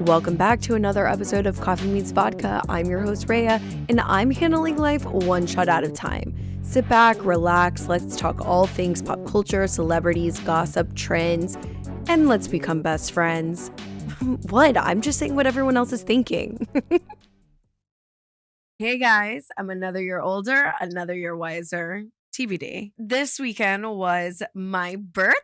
Welcome back to another episode of Coffee Meets Vodka. I'm your host, Raya, and I'm handling life one shot at a time. Sit back, relax, let's talk all things pop culture, celebrities, gossip, trends, and let's become best friends. What? I'm just saying what everyone else is thinking. Hey guys, I'm another year older, another year wiser. TBD. This weekend was my birthday.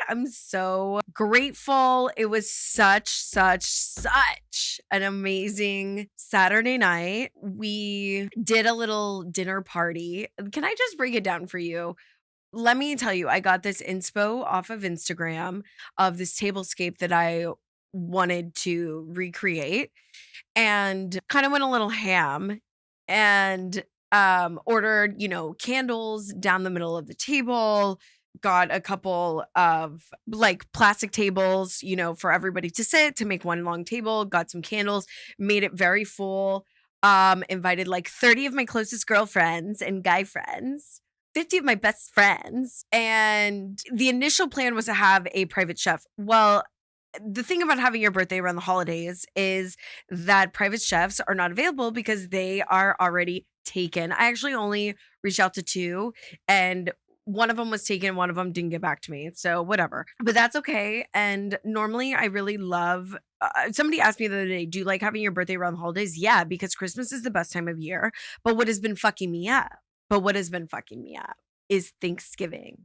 I'm so grateful. It was such an amazing Saturday night. We did a little dinner party. Can I just break it down for you? Let me tell you, I got this inspo off of Instagram of this tablescape that I wanted to recreate and kind of went a little ham and ordered, candles down the middle of the table, got a couple of like plastic tables, for everybody to sit to make one long table, got some candles, made it very full, invited like 30 of my closest girlfriends and guy friends. 50 of my best friends. And the initial plan was to have a private chef. Well, the thing about having your birthday around the holidays is that private chefs are not available because they are already taken. I actually only reached out to 2 and one of them was taken. One of them didn't get back to me. So whatever, but that's okay. And normally I really love, somebody asked me the other day, do you like having your birthday around the holidays? Yeah, because Christmas is the best time of year. But what has been fucking me up is Thanksgiving.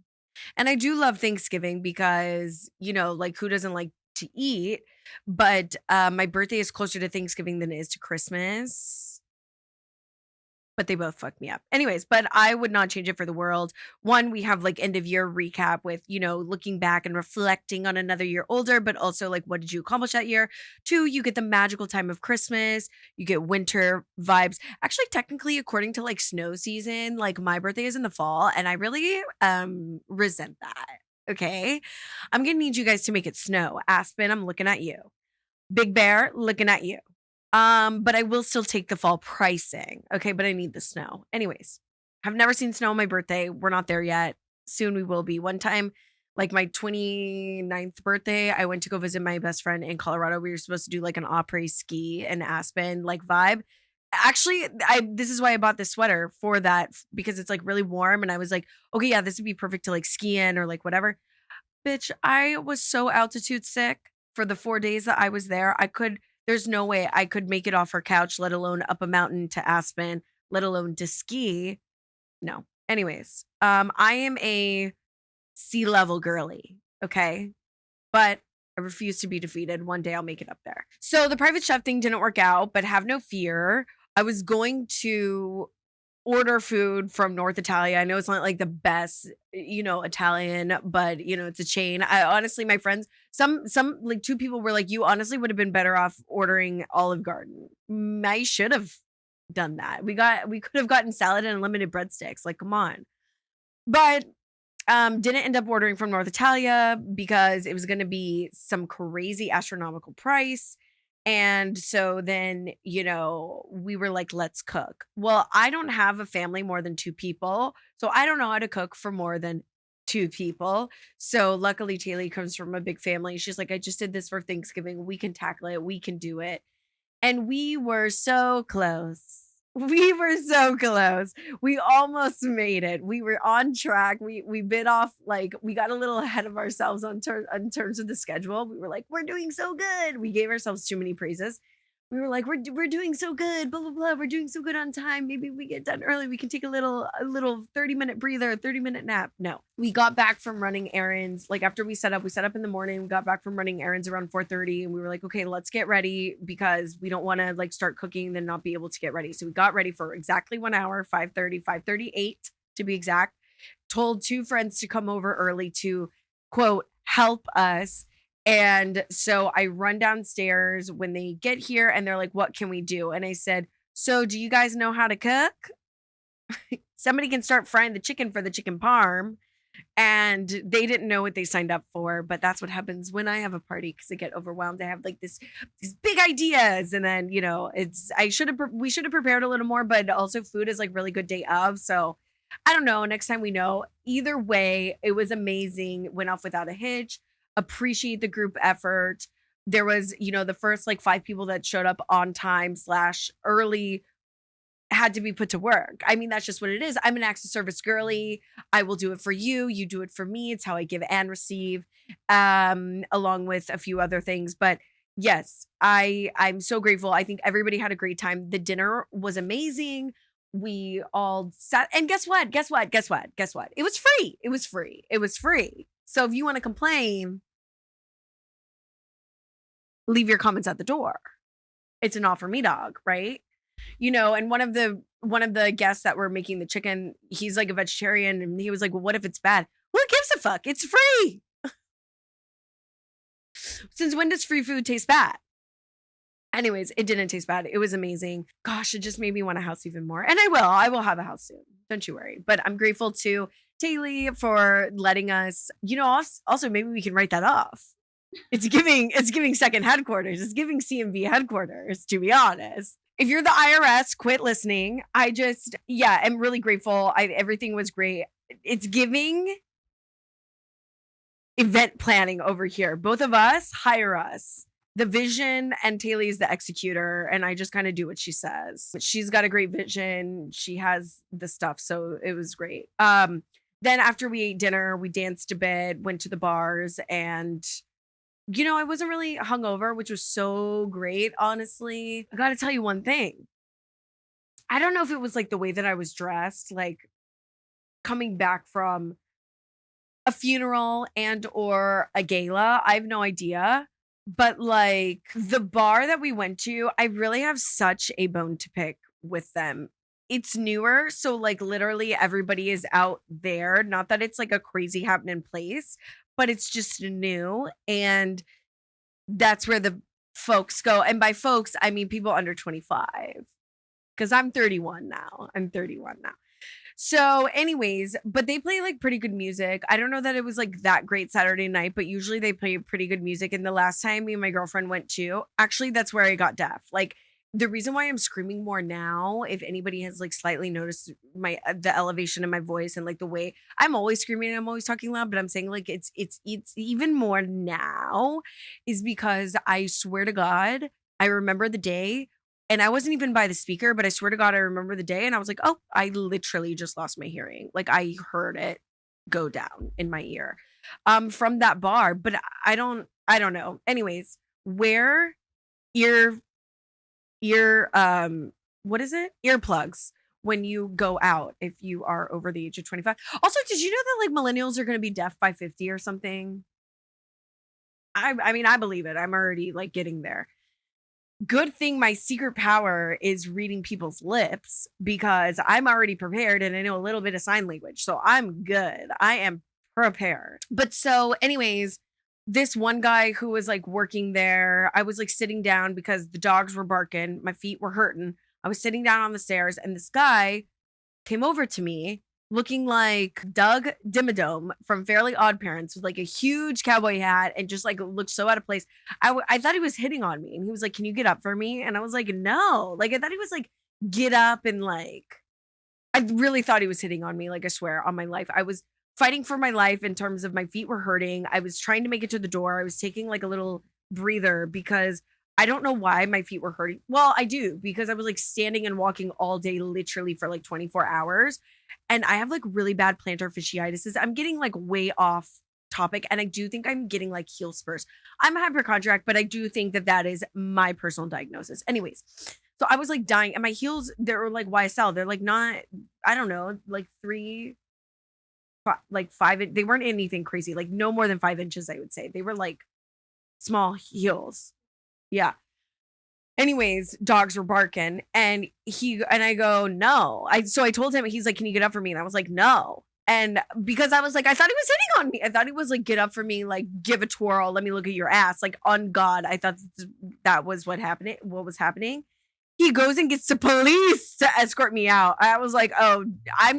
And I do love Thanksgiving because, like who doesn't like to eat? But my birthday is closer to Thanksgiving than it is to Christmas. But they both fucked me up. Anyways, but I would not change it for the world. One, we have like end of year recap with, looking back and reflecting on another year older, but also like, what did you accomplish that year? 2, you get the magical time of Christmas. You get winter vibes. Actually, technically, according to like snow season, like my birthday is in the fall and I really resent that. Okay. I'm going to need you guys to make it snow. Aspen, I'm looking at you. Big Bear, looking at you. But I will still take the fall pricing. Okay, but I need the snow. Anyways, I've never seen snow on my birthday. We're not there yet. Soon we will be. One time, like my 29th birthday, I went to go visit my best friend in Colorado. We were supposed to do like an après ski in Aspen like vibe. Actually, this is why I bought this sweater for that because it's like really warm and I was like, okay, yeah, this would be perfect to like ski in or like whatever. Bitch, I was so altitude sick for the 4 days that I was there. There's no way I could make it off her couch, let alone up a mountain to Aspen, let alone to ski. No. Anyways, I am a sea level girly, okay? But I refuse to be defeated. One day I'll make it up there. So the private chef thing didn't work out, but have no fear. I was going to order food from North Italia. I know it's not like the best, Italian, but it's a chain. I honestly, my friends, some like 2 people were like, you honestly would have been better off ordering Olive Garden. I should have done that. We could have gotten salad and unlimited breadsticks. Like, come on. But didn't end up ordering from North Italia because it was going to be some crazy astronomical price. And so then, we were like, let's cook. Well, I don't have a family more than 2 people. So I don't know how to cook for more than 2 people. So luckily, Taylea comes from a big family. She's like, I just did this for Thanksgiving. We can tackle it. We can do it. And we were so close. We were so close. We almost made it. We were on track. We bit off, like, we got a little ahead of ourselves on terms of the schedule. We were like, we're doing so good. We gave ourselves too many praises. We were like, we're doing so good, blah, blah, blah. We're doing so good on time. Maybe we get done early. We can take a little 30-minute breather, a 30-minute nap. No, we got back from running errands. Like after we set up in the morning, we got back from running errands around 4:30 and we were like, okay, let's get ready because we don't want to like start cooking and then not be able to get ready. So we got ready for exactly 1 hour, 5:38 to be exact. Told 2 friends to come over early to quote, help us. And so I run downstairs when they get here and they're like, what can we do? And I said, so do you guys know how to cook? Somebody can start frying the chicken for the chicken parm. And they didn't know what they signed up for, but that's what happens when I have a party because I get overwhelmed. I have like these big ideas, and then we should have prepared a little more, but also food is like really good day of. So I don't know. Next time we know. Either way, it was amazing. Went off without a hitch. Appreciate the group effort. There was, the first like 5 people that showed up on time slash early had to be put to work. I mean, that's just what it is. I'm an acts of service girly. I will do it for you. You do it for me. It's how I give and receive, along with a few other things. But yes, I'm so grateful. I think everybody had a great time. The dinner was amazing. We all sat, and guess what? Guess what? Guess what? Guess what? It was free. It was free. It was free. So if you want to complain, leave your comments at the door. It's an offer me dog, right? And one of the guests that were making the chicken, he's like a vegetarian, and he was like, well, what if it's bad? Who gives a fuck? It's free. Since when does free food taste bad? Anyways, it didn't taste bad. It was amazing. Gosh, it just made me want a house even more. And I will have a house soon. Don't you worry. But I'm grateful to Taylea for letting us, also maybe we can write that off. It's giving second headquarters. It's giving CMV headquarters, to be honest. If you're the IRS, quit listening. I'm really grateful. Everything was great. It's giving event planning over here. Both of us hire us. The vision, and Taylea is the executor, and I just kind of do what she says. She's got a great vision. She has the stuff, so it was great. Then after we ate dinner, we danced a bit, went to the bars, and I wasn't really hungover, which was so great, honestly. I got to tell you one thing. I don't know if it was like the way that I was dressed, like coming back from a funeral and or a gala. I have no idea. But like the bar that we went to, I really have such a bone to pick with them. It's newer, so like literally everybody is out there. Not that it's like a crazy happening place, but it's just new, and that's where the folks go. And by folks, I mean people under 25, because I'm 31 now. So anyways, but they play like pretty good music. I don't know that it was like that great Saturday night, but usually they play pretty good music. And the last time me and my girlfriend went to, actually that's where I got deaf. Like the reason why I'm screaming more now, if anybody has like slightly noticed the elevation in my voice and like the way I'm always screaming and I'm always talking loud, but I'm saying like it's even more now, is because I swear to God, I remember the day. And I wasn't even by the speaker, but I swear to God, I remember the day, and I was like, oh, I literally just lost my hearing. Like I heard it go down in my ear from that bar. But I don't know. Anyways, wear ear what is it? Earplugs when you go out if you are over the age of 25. Also, did you know that like millennials are gonna be deaf by 50 or something? I mean, I believe it. I'm already like getting there. Good thing my secret power is reading people's lips, because I'm already prepared and I know a little bit of sign language. So I'm good. I am prepared. But so anyways, this one guy who was like working there, I was like sitting down because the dogs were barking. My feet were hurting. I was sitting down on the stairs, and this guy came over to me looking like Doug Dimmadome from Fairly Odd Parents, with like a huge cowboy hat, and just like looked so out of place. I thought he was hitting on me, and he was like, can you get up for me? And I was like, no. Like I thought he was like, get up, and like I really thought he was hitting on me. Like I swear on my life, I was fighting for my life in terms of my feet were hurting. I was trying to make it to the door. I was taking like a little breather because I don't know why my feet were hurting. Well, I do, because I was like standing and walking all day, literally for like 24 hours. And I have like really bad plantar fasciitis. I'm getting like way off topic. And I do think I'm getting like heel spurs. I'm a hypochondriac, but I do think that that is my personal diagnosis. Anyways, so I was like dying, and my heels, they're like YSL. They're like not, I don't know, like 5, they weren't anything crazy, like no more than 5 inches, I would say. They were like small heels. Yeah. Anyways, dogs were barking, and I go, no. So I told him, he's like, can you get up for me? And I was like, no. And because I was like, I thought he was hitting on me. I thought he was like, get up for me, like give a twirl, let me look at your ass. Like on God, I thought that was what was happening. He goes and gets the police to escort me out. I was like, oh, I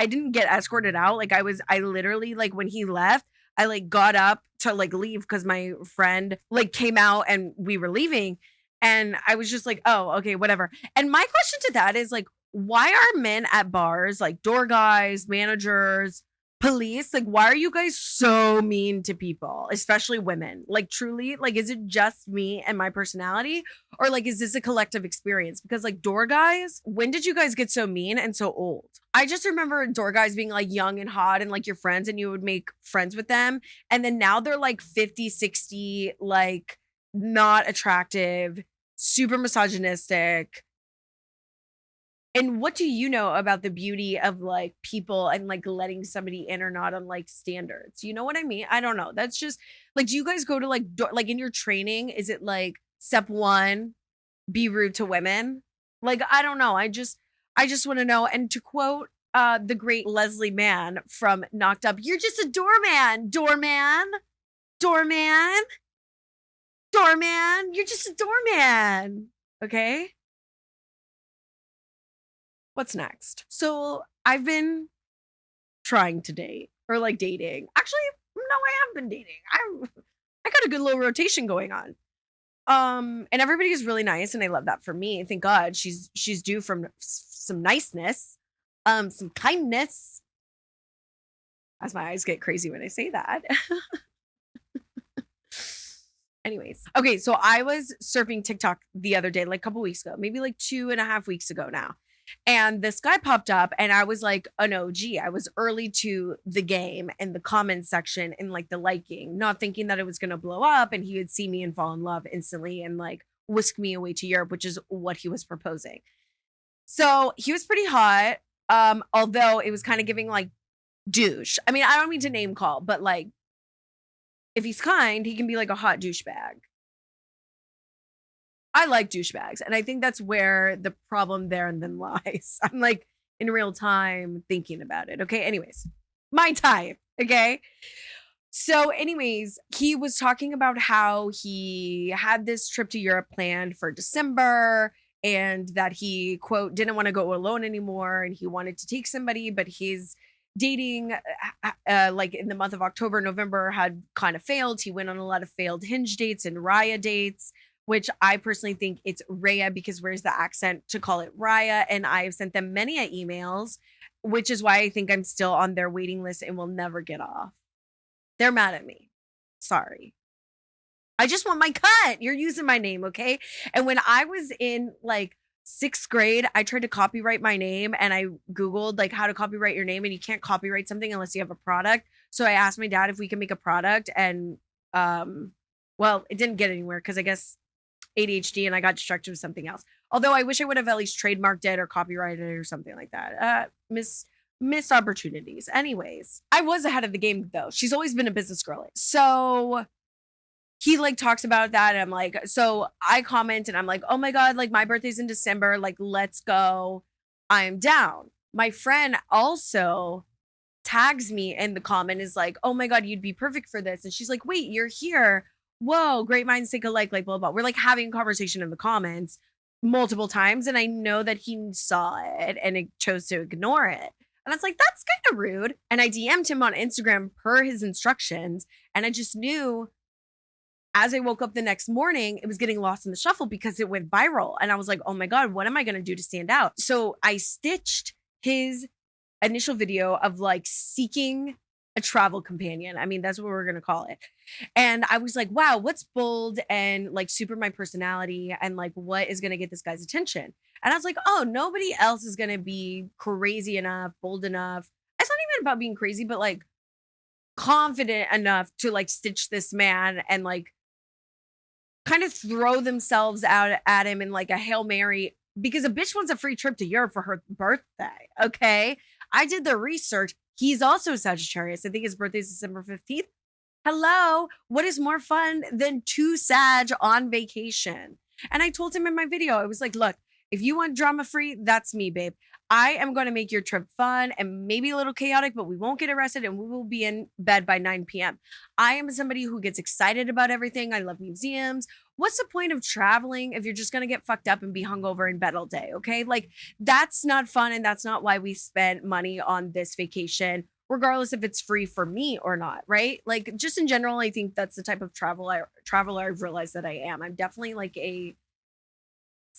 didn't get escorted out. Like I literally, like when he left, I like got up to like leave because my friend like came out and we were leaving. And I was just like, oh, okay, whatever. And my question to that is like, why are men at bars, like door guys, managers, Police, like, why are you guys so mean to people, especially women? Like, truly, like, is it just me and my personality? Or, like, is this a collective experience? Because, like, door guys, when did you guys get so mean and so old? I just remember door guys being, like, young and hot and, like, your friends, and you would make friends with them. And then now they're, like, 50, 60, like, not attractive, super misogynistic. And what do you know about the beauty of, like, people and, like, letting somebody in or not on, like, standards? You know what I mean? I don't know. That's just like, do you guys go to, like, like, in your training, is it, like, step 1, be rude to women? Like, I don't know. I just wanna know. And to quote, the great Leslie Mann from Knocked Up, "You're just a doorman, doorman, doorman, doorman. You're just a doorman." Okay? What's next? So, I've been trying to date or, like, dating. Actually, no, I have been dating. I got a good little rotation going on. And everybody is really nice, and I love that for me. Thank God she's due from some niceness, some kindness, as my eyes get crazy when I say that. Anyways, okay, so I was surfing TikTok the other day, like a couple weeks ago, maybe like 2.5 weeks ago now. And this guy popped up, and I was like an OG. I was early to the game and the comments section and like the liking, not thinking that it was going to blow up and he would see me and fall in love instantly and like whisk me away to Europe, which is what he was proposing. So he was pretty hot. Although it was kind of giving like douche. I mean, I don't mean to name call, but like if he's kind, he can be like a hot douchebag. I like douchebags, and I think that's where the problem there and then lies. I'm like in real time thinking about it. Okay. Anyways, my type. Okay. So, anyways, he was talking about how he had this trip to Europe planned for December and that he, quote, didn't want to go alone anymore and he wanted to take somebody, but his dating, like in the month of October, November had kind of failed. He went on a lot of failed Hinge dates and Raya dates, which I personally think it's Raya because where's the accent to call it Raya? And I've sent them many emails, which is why I think I'm still on their waiting list and will never get off. They're mad at me. Sorry. I just want my cut. You're using my name, okay? And when I was in like 6th grade, I tried to copyright my name and I Googled like how to copyright your name, and you can't copyright something unless you have a product. So I asked my dad if we can make a product, and well, it didn't get anywhere because I guess ADHD and I got distracted with something else. Although I wish I would have at least trademarked it or copyrighted it or something like that. Missed opportunities. Anyways, I was ahead of the game though. She's always been a business girl. So he like talks about that. And I'm like, so I comment and I'm like, oh my God, like my birthday's in December. Like, let's go. I'm down. My friend also tags me in the comment, is like, oh my God, you'd be perfect for this. And she's like, wait, you're here. Whoa, great minds think alike, like blah, blah. We're like having a conversation in the comments multiple times. And I know that he saw it and it chose to ignore it. And I was like, that's kind of rude. And I DM'd him on Instagram per his instructions. And I just knew as I woke up the next morning, it was getting lost in the shuffle because it went viral. And I was like, oh my God, what am I going to do to stand out? So I stitched his initial video of like seeking a travel companion. I mean, that's what we're going to call it. And I was like, wow, what's bold and like super my personality and like what is going to get this guy's attention? And I was like, oh, nobody else is going to be crazy enough, bold enough. It's not even about being crazy, but like confident enough to like stitch this man and like kind of throw themselves out at him in like a Hail Mary because a bitch wants a free trip to Europe for her birthday. Okay. I did the research. He's also Sagittarius. I think his birthday is December 15th. Hello. What is more fun than two Sag on vacation? And I told him in my video, I was like, look, if you want drama free, that's me, babe. I am going to make your trip fun and maybe a little chaotic, but we won't get arrested and we will be in bed by 9 p.m. I am somebody who gets excited about everything. I love museums. What's the point of traveling if you're just going to get fucked up and be hungover in bed all day? Okay. Like that's not fun. And that's not why we spent money on this vacation, regardless if it's free for me or not. Right. Like just in general, I think that's the type of traveler I've realized that I am. I'm definitely like a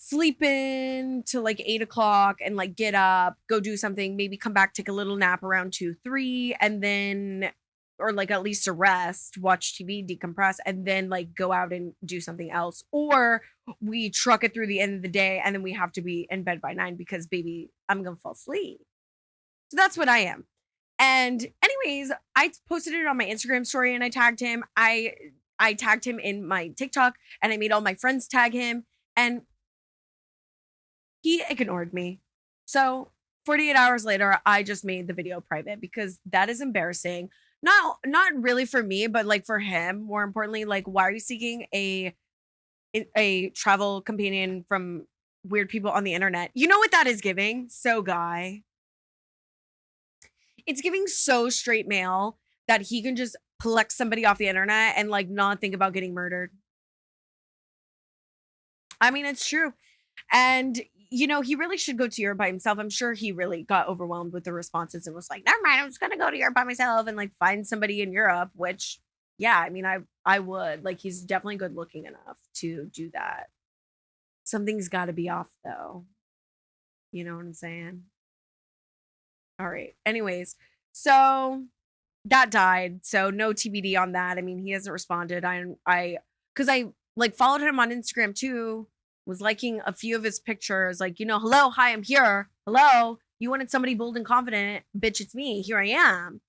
sleep in till like 8 o'clock and like get up, go do something, maybe come back, take a little nap around 2, 3, and then, or like at least a rest, watch TV, decompress, and then like go out and do something else. Or we truck it through the end of the day and then we have to be in bed by 9 because baby, I'm gonna fall asleep. So that's what I am. And anyways, I posted it on my Instagram story and I tagged him. I tagged him in my TikTok and I made all my friends tag him. And he ignored me. So 48 hours later, I just made the video private because that is embarrassing. Not really for me, but like for him, more importantly, like why are you seeking a travel companion from weird people on the internet? You know what that is giving? So guy. It's giving so straight male that he can just pluck somebody off the internet and like not think about getting murdered. I mean, it's true. And, he really should go to Europe by himself. I'm sure he really got overwhelmed with the responses and was like, never mind, I'm just going to go to Europe by myself and like find somebody in Europe, which, yeah, I mean, I would. Like, he's definitely good looking enough to do that. Something's got to be off, though. You know what I'm saying? All right. Anyways, so that died. So no TBD on that. I mean, he hasn't responded. Because I like followed him on Instagram too, was liking a few of his pictures, like, hello, hi, I'm here. Hello. You wanted somebody bold and confident. Bitch, it's me. Here I am.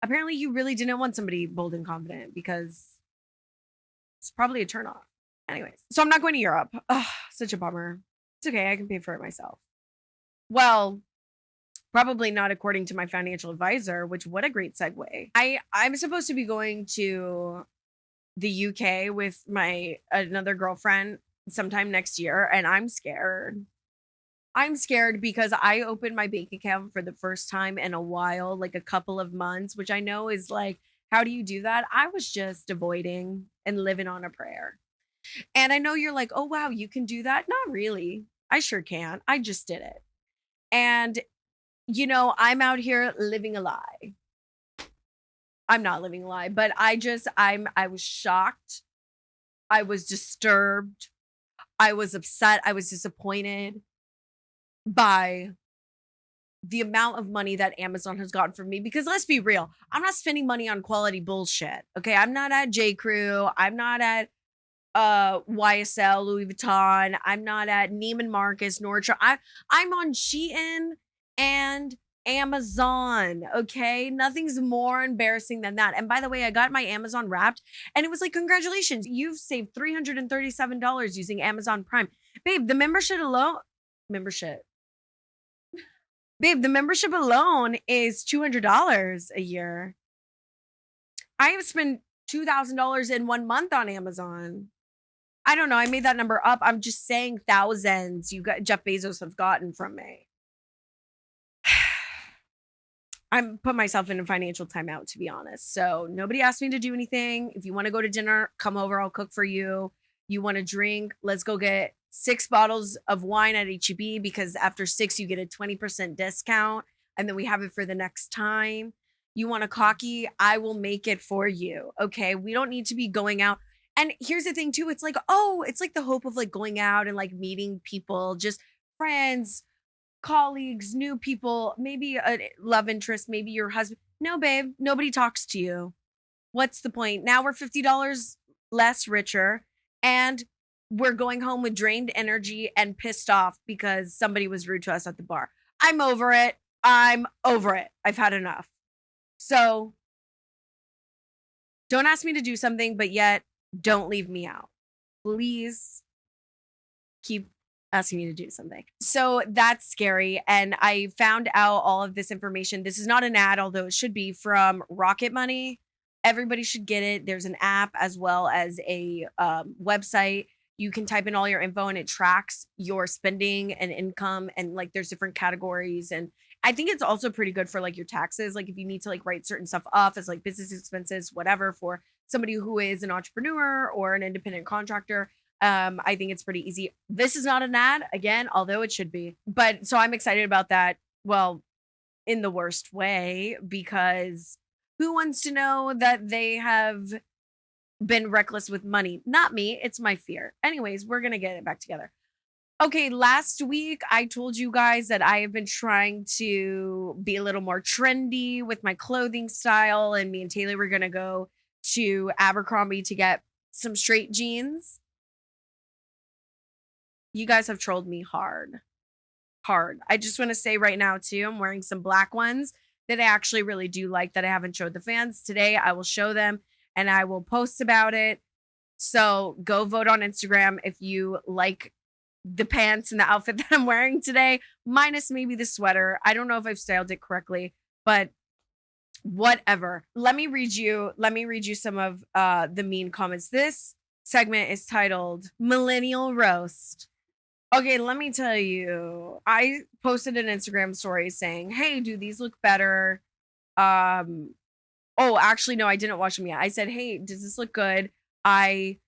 Apparently, you really didn't want somebody bold and confident because it's probably a turnoff. Anyways, so I'm not going to Europe. Ugh, such a bummer. It's okay. I can pay for it myself. Well, probably not according to my financial advisor, which what a great segue. I'm supposed to be going to the UK with my another girlfriend sometime next year and I'm scared. I'm scared because I opened my bank account for the first time in a while, like a couple of months, which I know is like, how do you do that? I was just avoiding and living on a prayer. And I know you're like, oh, wow, you can do that. Not really. I sure can. I just did it. And, I'm out here living a lie. I'm not living a lie, but I was shocked. I was disturbed. I was upset. I was disappointed by the amount of money that Amazon has gotten from me because let's be real, I'm not spending money on quality bullshit. Okay, I'm not at J. Crew, I'm not at YSL, Louis Vuitton, I'm not at Neiman Marcus, Nordstrom. I'm on Shein and Amazon. Okay, nothing's more embarrassing than that. And by the way, I got my Amazon Wrapped and it was like, congratulations, you've saved $337 using Amazon Prime. Babe, the membership Babe, the membership alone is $200 a year. I have spent $2,000 in 1 month on Amazon. I don't know. I made that number up. I'm just saying thousands Jeff Bezos have gotten from me. I'm put myself in a financial timeout, to be honest. So nobody asked me to do anything. If you want to go to dinner, come over. I'll cook for you. You want to drink? Let's go get 6 bottles of wine at HEB because after 6, you get a 20% discount. And then we have it for the next time. You want a cocky? I will make it for you. Okay. We don't need to be going out. And here's the thing too. It's like, it's like the hope of like going out and like meeting people, just friends, colleagues, new people, maybe a love interest, maybe your husband. No, babe, nobody talks to you. What's the point? Now we're $50 less richer and we're going home with drained energy and pissed off because somebody was rude to us at the bar. I'm over it. I've had enough. So don't ask me to do something, but yet don't leave me out. Please keep asking me to do something. So that's scary. And I found out all of this information. This is not an ad, although it should be, from Rocket Money. Everybody should get it. There's an app as well as a website. You can type in all your info and it tracks your spending and income. And like there's different categories. And I think it's also pretty good for like your taxes. Like if you need to like write certain stuff off as like business expenses, whatever, for somebody who is an entrepreneur or an independent contractor. I think it's pretty easy. This is not an ad, again, although it should be. But so I'm excited about that. Well, in the worst way, because who wants to know that they have been reckless with money? Not me. It's my fear. Anyways, we're going to get it back together. Okay, last week I told you guys that I have been trying to be a little more trendy with my clothing style, and me and Taylor were gonna go to Abercrombie to get some straight jeans. You guys have trolled me hard. Hard. I just want to say right now, too, I'm wearing some black ones that I actually really do like that I haven't showed the fans. Today, I will show them and I will post about it. So go vote on Instagram if you like the pants and the outfit that I'm wearing today, minus maybe the sweater. I don't know if I've styled it correctly, but whatever. Let me read you some of the mean comments. This segment is titled Millennial Roast. Okay, let me tell you. I posted an Instagram story saying, "Hey, do these look better?" Um, oh, actually, no, I didn't watch them yet. I said, "Hey, does this look good?" I,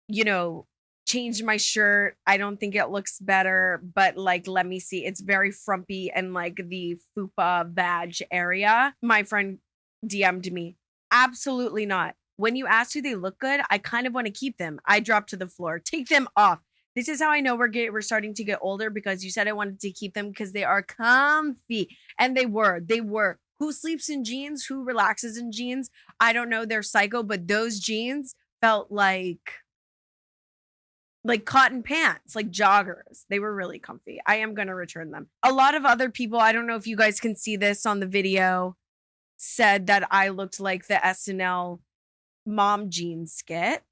you know, changed my shirt. I don't think it looks better, but like, let me see. It's very frumpy and like the fupa badge area. My friend DM'd me. Absolutely not. When you asked do they look good, I kind of want to keep them. I dropped to the floor. Take them off. This is how I know we're starting to get older because you said I wanted to keep them because they are comfy. And they were. They were. Who sleeps in jeans? Who relaxes in jeans? I don't know. They're psycho, but those jeans felt like cotton pants, like joggers. They were really comfy. I am going to return them. A lot of other people, I don't know if you guys can see this on the video, said that I looked like the SNL mom jeans skit.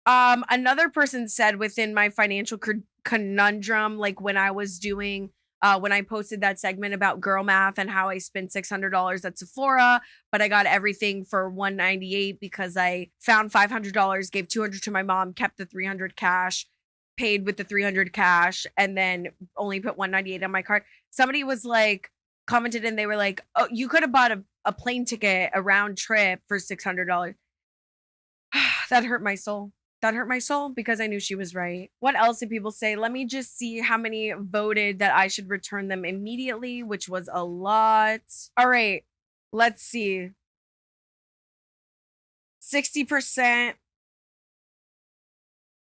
Another person said within my financial conundrum, like when I was doing when I posted that segment about girl math and how I spent $600 at Sephora, but I got everything for $198 because I found $500, gave $200 to my mom, kept the $300 cash, paid with the $300 cash, and then only put $198 on my card. Somebody was like, commented and they were like, "Oh, you could have bought a plane ticket, a round trip for $600." That hurt my soul. That hurt my soul because I knew she was right. What else did people say? Let me just see how many voted that I should return them immediately, which was a lot. All right, let's see. 60%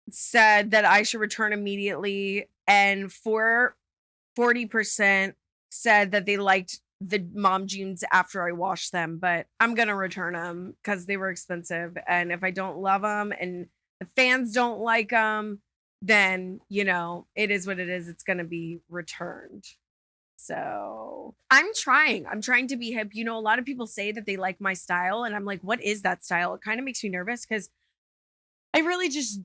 said that I should return immediately, and 40% said that they liked the mom jeans after I washed them, but I'm gonna return them because they were expensive. And if I don't love them and the fans don't like them, then it is what it is. It's gonna be returned. So I'm trying. I'm trying to be hip. A lot of people say that they like my style, and I'm like, what is that style? It kind of makes me nervous because I really just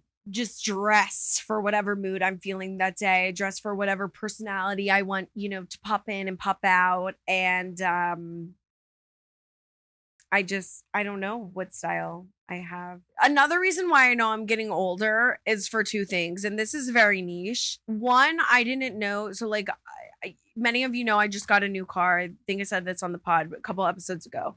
dress for whatever mood I'm feeling that day. I dress for whatever personality I want, to pop in and pop out. And I don't know what style I have. Another reason why I know I'm getting older is for two things, and this is very niche. One, I didn't know. So like many of you know, I just got a new car. I think I said this on the pod a couple episodes ago.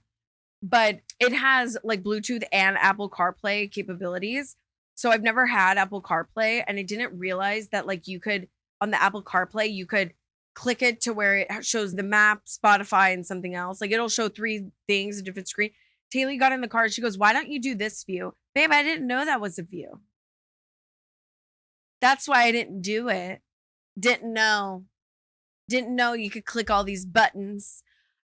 But it has like Bluetooth and Apple CarPlay capabilities. So I've never had Apple CarPlay, and I didn't realize that like you could on the Apple CarPlay, you could click it to where it shows the map, Spotify, and something else. Like it'll show three things, a different screen. Taylea got in the car. She goes, "Why don't you do this view?" Babe, I didn't know that was a view. That's why I didn't do it. Didn't know. Didn't know you could click all these buttons.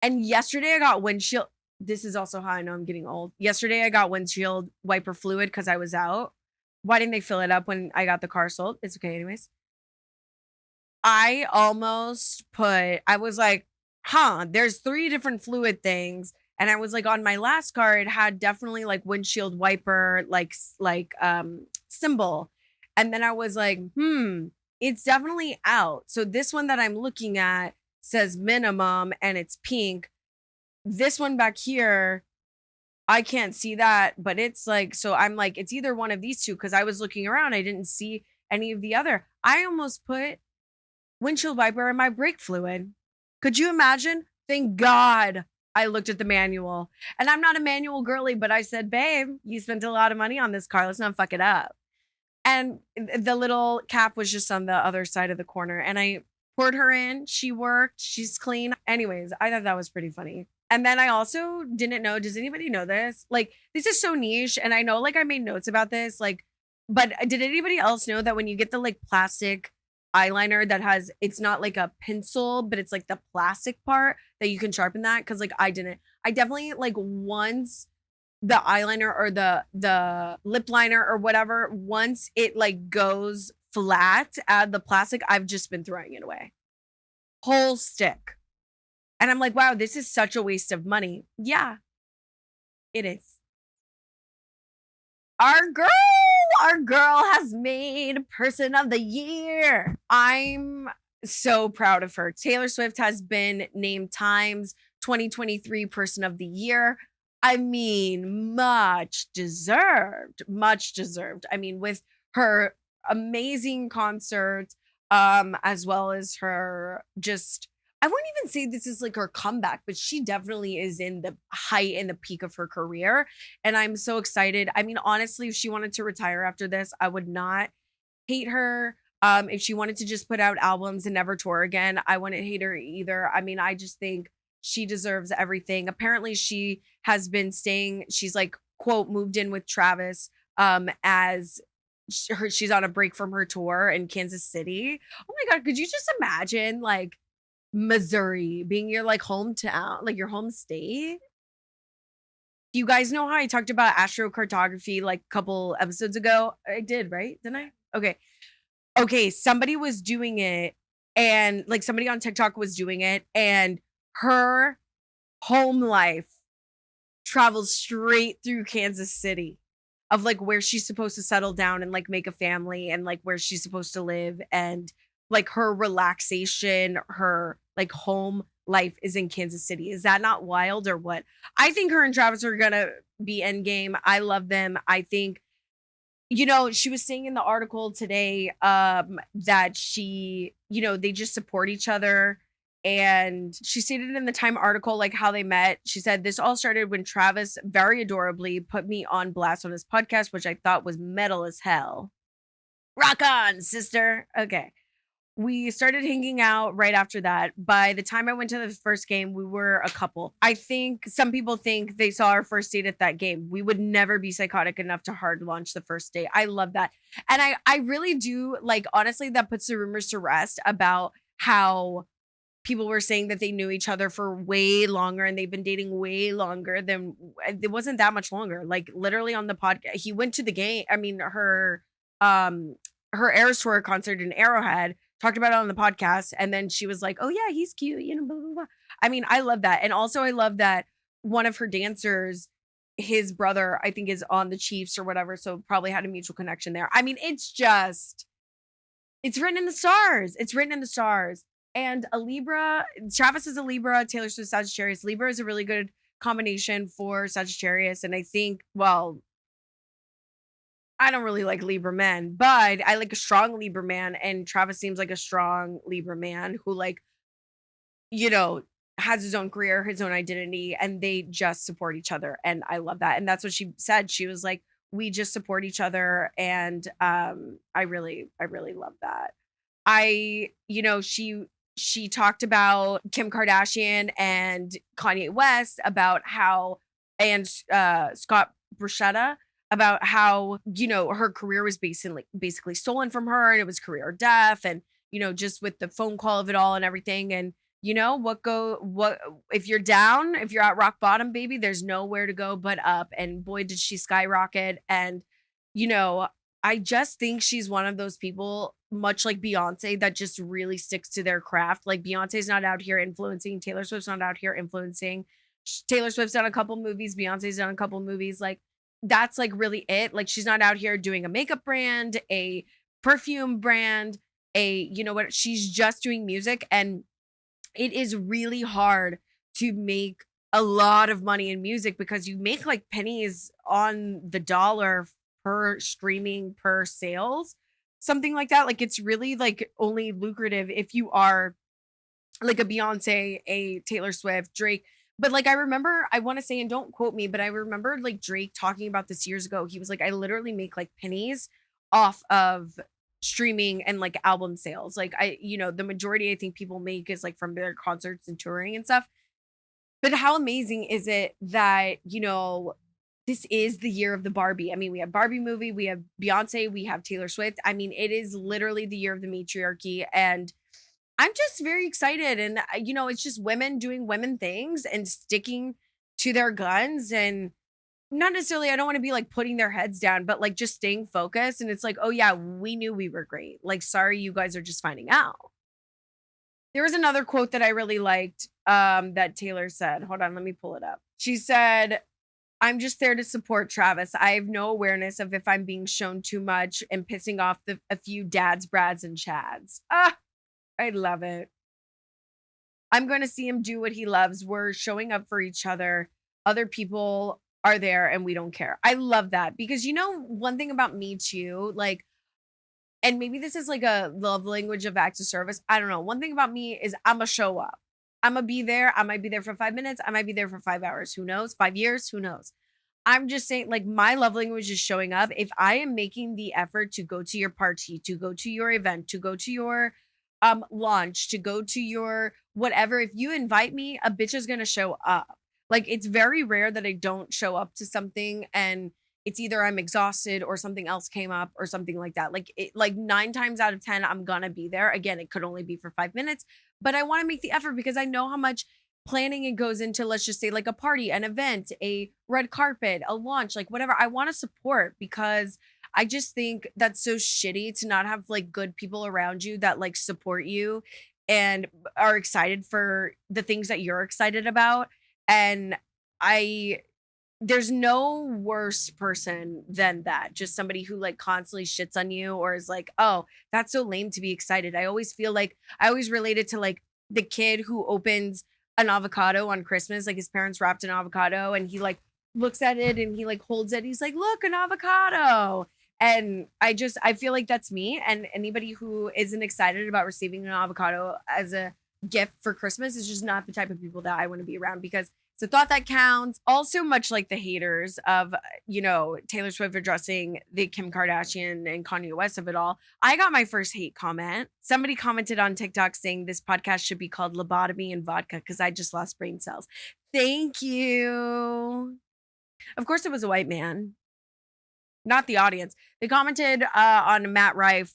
And yesterday I got windshield. This is also how I know I'm getting old. Yesterday I got windshield wiper fluid because I was out. Why didn't they fill it up when I got the car sold? It's okay, anyways. I was like, there's three different fluid things. And I was like, on my last car, it had definitely like windshield wiper, symbol. And then I was like, it's definitely out. So this one that I'm looking at says minimum and it's pink. This one back here, I can't see that, but it's like, so I'm like, it's either one of these two because I was looking around. I didn't see any of the other. I almost put windshield wiper in my brake fluid. Could you imagine? Thank God I looked at the manual. And I'm not a manual girly, but I said, babe, you spent a lot of money on this car. Let's not fuck it up. And the little cap was just on the other side of the corner. And I poured her in. She worked. She's clean. Anyways, I thought that was pretty funny. And then I also didn't know, does anybody know this? Like, this is so niche. And I know, like, I made notes about this. Like, But did anybody else know that when you get the like plastic eyeliner that has, it's not like a pencil, but it's like the plastic part that you can sharpen that? Cause like I didn't. I definitely like once the eyeliner or the lip liner or whatever, once it like goes flat out of the plastic, I've just been throwing it away. Whole stick. And I'm like, wow, this is such a waste of money. Yeah, it is. Our girl, our girl has made Person of the Year. I'm so proud of her. Taylor Swift has been named Time's 2023 Person of the Year. I mean, much deserved, much deserved. I mean, with her amazing concert, as well as her just, I wouldn't even say this is like her comeback, but she definitely is in the height and the peak of her career. And I'm so excited. I mean, honestly, if she wanted to retire after this, I would not hate her. If she wanted to just put out albums and never tour again, I wouldn't hate her either. I mean, I just think she deserves everything. Apparently, she has been staying, she's like, quote, moved in with Travis as she's on a break from her tour in Kansas City. Oh my God, could you just imagine like Missouri being your like hometown, like your home state? You guys know how I talked about astrocartography like a couple episodes ago? I did, right? Didn't I? Okay. Okay, somebody was doing it and like somebody on TikTok was doing it and her home life travels straight through Kansas City of like where she's supposed to settle down and like make a family and like where she's supposed to live and like her relaxation, her like home life is in Kansas City. Is that not wild or what? I think her and Travis are gonna be endgame. I love them. I think, you know, she was saying in the article today that she, you know, they just support each other. And she stated in the Time article like how they met. She said, "This all started when Travis very adorably put me on blast on his podcast, which I thought was metal as hell. Rock on, sister." Okay. We started hanging out right after that. By the time I went to the first game, we were a couple. I think some people think they saw our first date at that game. We would never be psychotic enough to hard launch the first date. I love that. And I really do like, honestly, that puts the rumors to rest about how people were saying that they knew each other for way longer and they've been dating way longer than it wasn't that much longer. Like literally on the podcast, he went to the game. I mean, um her Eras Tour concert in Arrowhead, talked about it on the podcast, and then she was like, "Oh yeah, he's cute," you know, blah, blah, blah. I mean, I love that. And also I love that one of her dancers, his brother, I think is on the Chiefs or whatever, so probably had a mutual connection there. I mean, it's just it's written in the stars. It's written in the stars. And a Libra, Travis is a Libra, Taylor Swift Sagittarius. Libra is a really good combination for Sagittarius. And I think, well, I don't really like Libra men, but I like a strong Libra man. And Travis seems like a strong Libra man who, like, you know, has his own career, his own identity, and they just support each other. And I love that. And that's what she said. She was like, we just support each other. And I really love that. You know, she talked about Kim Kardashian and Kanye West about how and Scott Bruschetta about how, you know, her career was basically stolen from her and it was career or death and, you know, just with the phone call of it all and everything. And you know what if you're down, if you're at rock bottom, baby, there's nowhere to go but up. And boy, did she skyrocket. And you know, I just think she's one of those people, much like Beyonce, that just really sticks to their craft. Like Beyonce's not out here influencing, Taylor Swift's not out here influencing. Taylor Swift's done a couple movies, Beyonce's done a couple movies. Like that's like really it. Like she's not out here doing a makeup brand, a perfume brand, you know what? She's just doing music, and it is really hard to make a lot of money in music because you make like pennies on the dollar per streaming, per sales, something like that. Like it's really like only lucrative if you are like a Beyonce, a Taylor Swift, Drake. But like I remember, I want to say, and don't quote me, but I remember like Drake talking about this years ago. He was like, I literally make like pennies off of streaming and like album sales. Like you know, the majority I think people make is like from their concerts and touring and stuff. But how amazing is it that, you know, This is the year of the Barbie. I mean, we have Barbie movie, we have Beyonce, we have Taylor Swift. I mean, it is literally the year of the matriarchy, and I'm just very excited. And it's just women doing women things and sticking to their guns, and not necessarily, I don't want to be like putting their heads down, but like just staying focused. And it's like, oh yeah, we knew we were great. Like, sorry, you guys are just finding out. There was another quote that I really liked that Taylor said. Hold on, let me pull it up. She said, I'm just there to support Travis. I have no awareness of if I'm being shown too much and pissing off a few dads, Brads, and Chads. Ah, I love it. I'm going to see him do what he loves. We're showing up for each other. Other people are there and we don't care. I love that because one thing about me too, like, and maybe this is like a love language of acts of service. I don't know. One thing about me is I'm going to show up. I'm going to be there. I might be there for 5 minutes. I might be there for 5 hours. Who knows? 5 years? Who knows? I'm just saying, like, my love language is showing up. If I am making the effort to go to your party, to go to your event, to go to your launch, to go to your whatever, if you invite me, a bitch is gonna show up. Like, it's very rare that I don't show up to something and it's either I'm exhausted or something else came up or something like that. Like 9 times out of 10, I'm gonna be there. Again, it could only be for 5 minutes, but I want to make the effort because I know how much planning it goes into, let's just say, like a party, an event, a red carpet, a launch, like whatever. I want to support because I just think that's so shitty to not have like good people around you that like support you and are excited for the things that you're excited about. And I there's no worse person than that. Just somebody who like constantly shits on you or is like, oh, that's so lame to be excited. I always feel like I always relate it to like the kid who opens an avocado on Christmas, like his parents wrapped an avocado and he like looks at it and he like holds it. He's like, look, an avocado. And I feel like that's me. And anybody who isn't excited about receiving an avocado as a gift for Christmas is just not the type of people that I want to be around because it's a thought that counts. Also, much like the haters of, Taylor Swift addressing the Kim Kardashian and Kanye West of it all, I got my first hate comment. Somebody commented on TikTok saying this podcast should be called Lobotomy and Vodka because I just lost brain cells. Thank you. Of course, it was a white man, not the audience. They commented on a Matt Rife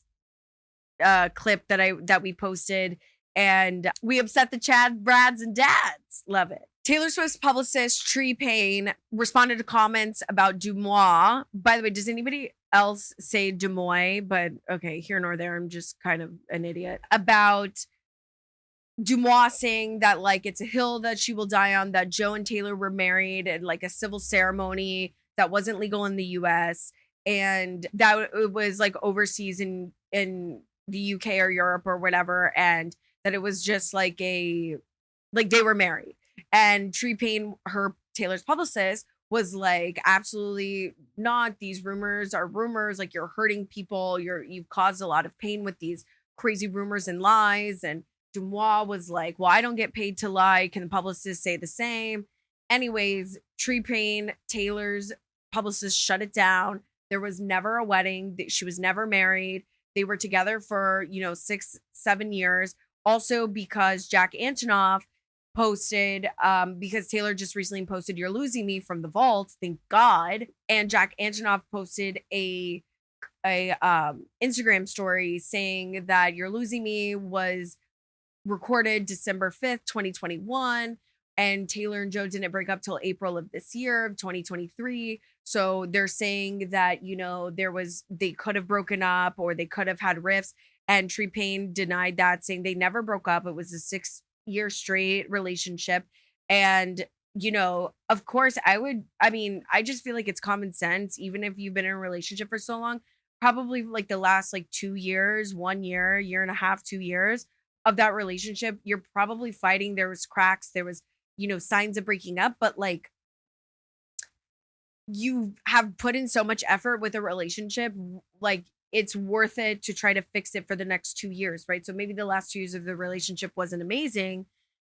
clip that we posted, and we upset the Chad, Brads, and Dads. Love it. Taylor Swift's publicist, Tree Payne, responded to comments about Dumois. By the way, does anybody else say Dumois? But okay, here nor there, I'm just kind of an idiot. About Dumois saying that like it's a hill that she will die on, that Joe and Taylor were married at like a civil ceremony that wasn't legal in the US and that it was like overseas in the UK or Europe or whatever, and that it was just like like they were married. And Tree Payne, her Taylor's publicist, was like, absolutely not. These rumors are rumors. Like you're hurting people. You've caused a lot of pain with these crazy rumors and lies. And Dumois was like, well, I don't get paid to lie. Can the publicist say the same? Anyways, Tree Payne, Taylor's publicist, shut it down. There was never a wedding. She was never married. They were together for, 6-7 years. Also because Jack Antonoff posted, because Taylor just recently posted You're Losing Me from the Vault, thank God. And Jack Antonoff posted a Instagram story saying that You're Losing Me was recorded December 5th, 2021. And Taylor and Joe didn't break up till April of this year, of 2023. So they're saying that, they could have broken up or they could have had rifts. And Tree Payne denied that, saying they never broke up. It was a 6-year straight relationship. And, of course, I just feel like it's common sense, even if you've been in a relationship for so long, probably like the last like 2 years, 1 year, year and a half, 2 years of that relationship, you're probably fighting. There was cracks, there was, signs of breaking up, but like you have put in so much effort with a relationship, like it's worth it to try to fix it for the next 2 years, right? So maybe the last 2 years of the relationship wasn't amazing,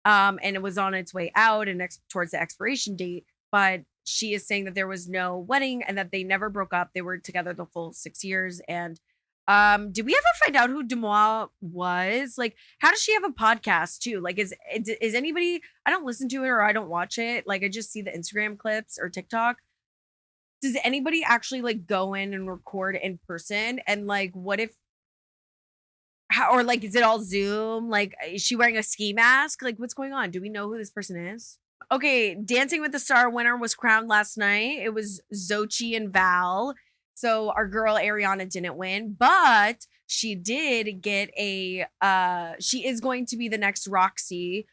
and it was on its way out and towards the expiration date, but she is saying that there was no wedding and that they never broke up. They were together the full 6 years. And did we ever find out who Dumois was? Like, how does she have a podcast too? Like, is anybody? I don't listen to it or I don't watch it. Like, I just see the Instagram clips or TikTok. Does anybody actually like go in and record in person? And like, what if, how, or like, is it all Zoom? Like, is she wearing a ski mask? Like, what's going on? Do we know who this person is? Okay, Dancing with the Star winner was crowned last night. It was Xochi and Val. So our girl Ariana didn't win, but she did get a she is going to be the next Roxy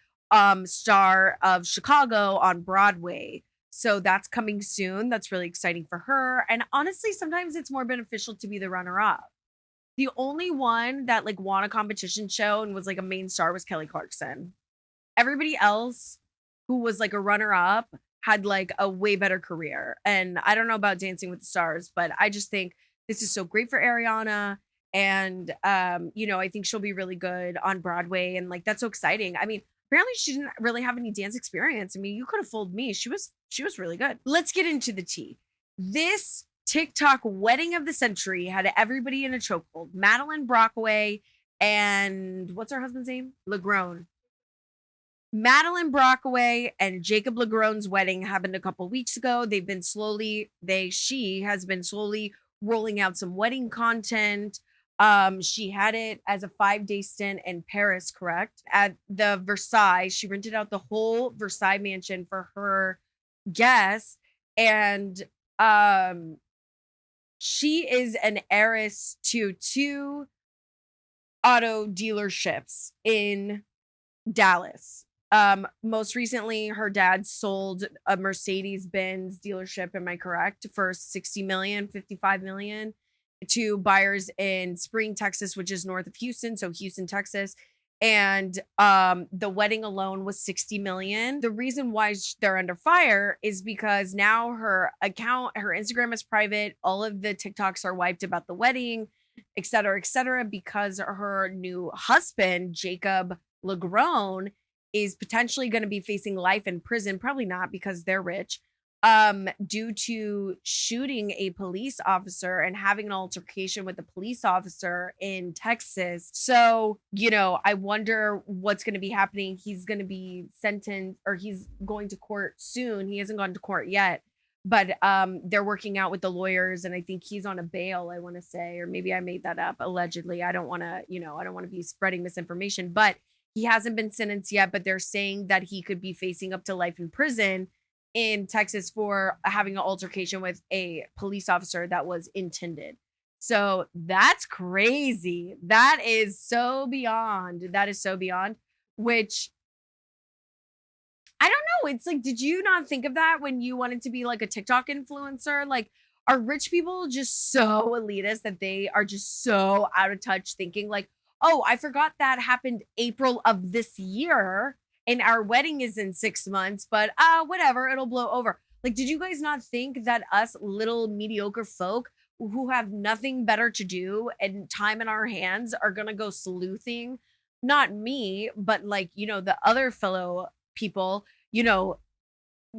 star of Chicago on Broadway. So that's coming soon. That's really exciting for her. And honestly, sometimes it's more beneficial to be the runner up. The only one that like won a competition show and was like a main star was Kelly Clarkson. Everybody else who was like a runner up had like a way better career. And I don't know about Dancing with the Stars, but I just think this is so great for Ariana. And you know, I think she'll be really good on Broadway. And like that's so exciting. I mean, apparently she didn't really have any dance experience. I mean, you could have fooled me. She was really good. Let's get into the tea. This TikTok wedding of the century had everybody in a chokehold. Madelaine, Brockway, and what's her husband's name? Legrone. Madelaine Brockway and Jacob Legrone's wedding happened a couple weeks ago. She has been slowly rolling out some wedding content. She had it as a 5-day stint in Paris, correct? At the Versailles. She rented out the whole Versailles mansion for her guests. And she is an heiress to 2 auto dealerships in Dallas. Most recently, her dad sold a Mercedes-Benz dealership, am I correct, for 60 million, 55 million to buyers in Spring, Texas, which is north of Houston, so Houston, Texas. And the wedding alone was 60 million. The reason why they're under fire is because now her Instagram is private. All of the TikToks are wiped about the wedding, et cetera, because her new husband, Jacob Legrone, is potentially going to be facing life in prison. Probably not because they're rich, due to shooting a police officer and having an altercation with a police officer in Texas. So, you know, I wonder what's going to be happening. He's going to be sentenced, or he's going to court soon. He hasn't gone to court yet, but they're working out with the lawyers, and I think he's on a bail, I want to say, or maybe I made that up, allegedly. I don't want to be spreading misinformation, but he hasn't been sentenced yet, but they're saying that he could be facing up to life in prison in Texas for having an altercation with a police officer that was intended. So that's crazy. That is so beyond. Which I don't know. It's like, did you not think of that when you wanted to be like a TikTok influencer? Like, are rich people just so elitist that they are just so out of touch, thinking like, oh, I forgot that happened April of this year and our wedding is in 6 months, but whatever, it'll blow over. Like, did you guys not think that us little mediocre folk who have nothing better to do and time in our hands are gonna go sleuthing? Not me, but like, you know, the other fellow people, you know,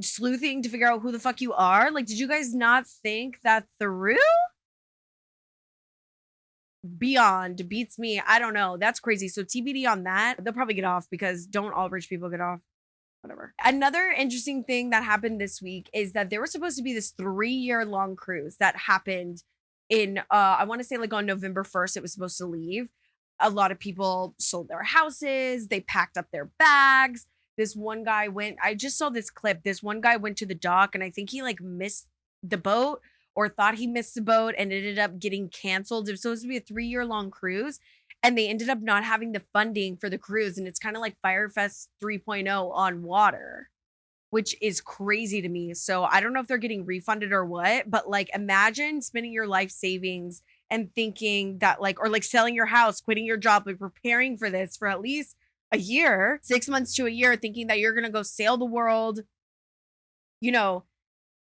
sleuthing to figure out who the fuck you are. Like, did you guys not think that through? Beyond beats me. I don't know. That's crazy. So TBD on that. They'll probably get off because don't all rich people get off? Whatever. Another interesting thing that happened this week is that there was supposed to be this 3-year long cruise that happened in I want to say like on November 1st it was supposed to leave. A lot of people sold their houses, they packed up their bags. This one guy went, I just saw this clip. This one guy went to the dock and I think he like missed the boat or thought he missed the boat and ended up getting canceled. It was supposed to be a 3-year long cruise and they ended up not having the funding for the cruise. And it's kind of like Firefest 3.0 on water, which is crazy to me. So I don't know if they're getting refunded or what, but like imagine spending your life savings and thinking that like, or like selling your house, quitting your job, like preparing for this for at least a year, 6 months to a year, thinking that you're going to go sail the world, you know,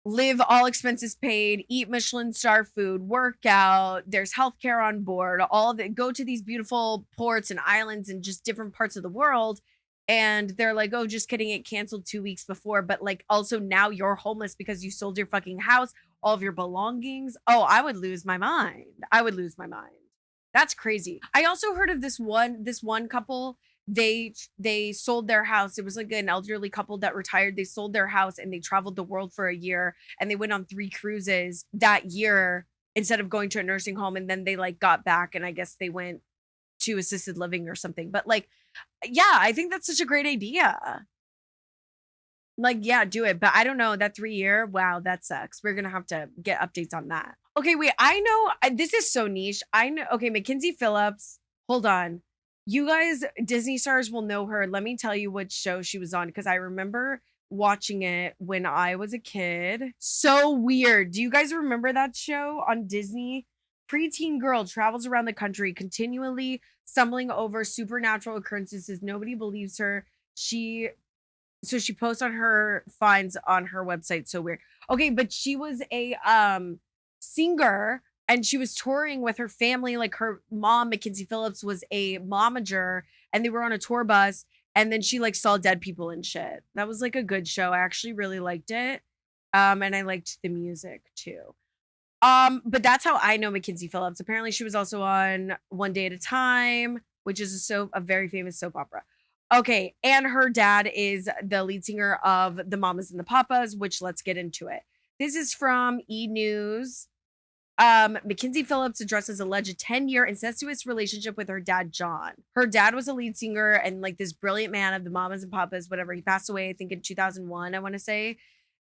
live all expenses paid, eat Michelin star food, work out, there's healthcare on board, all of it, go to these beautiful ports and islands and just different parts of the world. And they're like, oh, just kidding, it canceled 2 weeks before. But like also now you're homeless because you sold your fucking house, all of your belongings. Oh, I would lose my mind. That's crazy. I also heard of this one couple they sold their house. It was like an elderly couple that retired. They sold their house and they traveled the world for a year and they went on 3 cruises that year instead of going to a nursing home, and then they, like, got back and I guess they went to assisted living or something. But, like, yeah, I think that's such a great idea. Like, yeah, do it. But I don't know, that 3-year, wow, that sucks. We're gonna have to get updates on that. Okay, wait, I know this is so niche. I know, okay, Mackenzie Phillips. Hold on. You guys, Disney stars will know her. Let me tell you what show she was on because I remember watching it when I was a kid. So weird. Do you guys remember that show on Disney? Preteen girl travels around the country, continually stumbling over supernatural occurrences. Nobody believes her. She she posts on her finds on her website. So weird. Okay, but she was a singer and she was touring with her family. Like her mom, Mackenzie Phillips, was a momager and they were on a tour bus. And then she like saw dead people and shit. That was like a good show. I actually really liked it. And I liked the music too. But that's how I know Mackenzie Phillips. Apparently, she was also on One Day at a Time, which is a very famous soap opera. Okay, and her dad is the lead singer of the Mamas and the Papas, which let's get into it. This is from E! News. Mackenzie Phillips addresses alleged 10-year incestuous relationship with her dad, John. Her dad was a lead singer and like this brilliant man of the Mamas and Papas, whatever. He passed away, I think, in 2001, I want to say.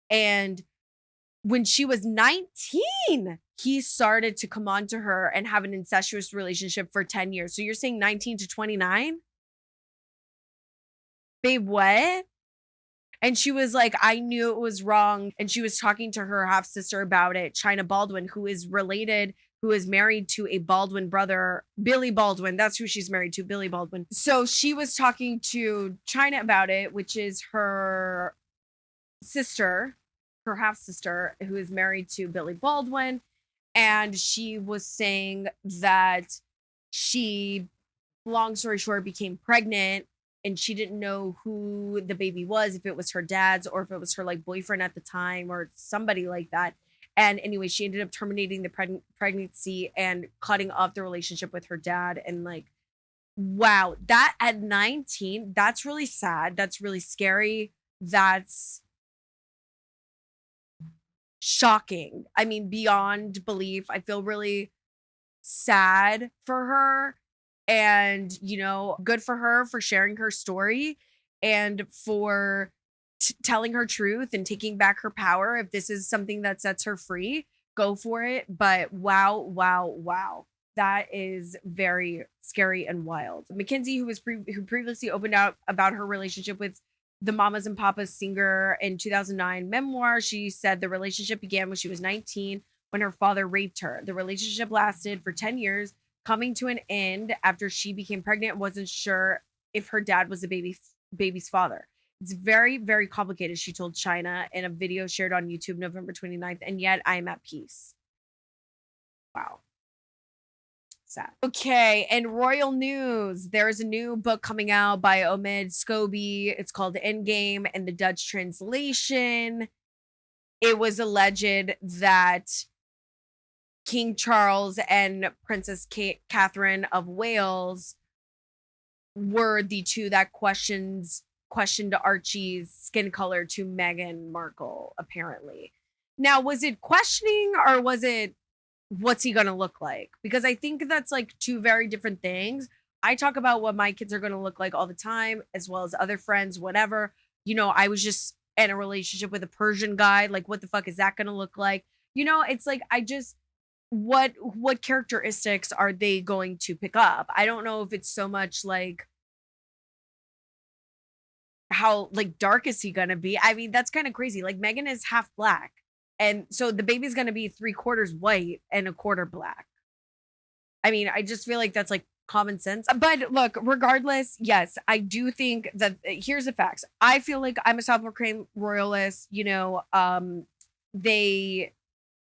And when she was 19, he started to come on to her and have an incestuous relationship for 10 years. So you're saying 19 to 29? Babe, what? And she was like, I knew it was wrong. And she was talking to her half sister about it, China Baldwin, who is related, who is married to a Baldwin brother, Billy Baldwin. That's who she's married to, Billy Baldwin. So she was talking to China about it, which is her sister, her half sister, who is married to Billy Baldwin. And she was saying that she, long story short, became pregnant and she didn't know who the baby was, if it was her dad's or if it was her like boyfriend at the time or somebody like that. And anyway, she ended up terminating the pregnancy and cutting off the relationship with her dad. And like, wow, that at 19, that's really sad. That's really scary. That's shocking. I mean, beyond belief. I feel really sad for her and, you know, good for her for sharing her story and for telling her truth and taking back her power. If this is something that sets her free, go for it. But wow, wow, wow. That is very scary and wild. Mackenzie, who previously opened out about her relationship with the Mamas and Papas singer in 2009 memoir, she said the relationship began when she was 19 when her father raped her. The relationship lasted for 10 years, coming to an end after she became pregnant and wasn't sure if her dad was the baby's father. It's very, very complicated, she told China in a video shared on YouTube November 29th, and yet I am at peace. Wow. Sad. Okay, and royal news. There's a new book coming out by Omid Scobie. It's called Endgame, and the Dutch translation. It was alleged that King Charles and Princess Catherine of Wales were the two that questioned Archie's skin color to Meghan Markle, apparently. Now, was it questioning or was it what's he going to look like? Because I think that's like two very different things. I talk about what my kids are going to look like all the time, as well as other friends, whatever. You know, I was just in a relationship with a Persian guy. Like, what the fuck is that going to look like? You know, it's like, what characteristics are they going to pick up? I don't know if it's so much like how like dark is he going to be? I mean, that's kind of crazy. Like Meghan is half black. And so the baby's going to be 3/4 white and 1/4 black. I mean, I just feel like that's like common sense. But look, regardless, yes, I do think that here's the facts. I feel like I'm a self-proclaimed royalist. You know, they're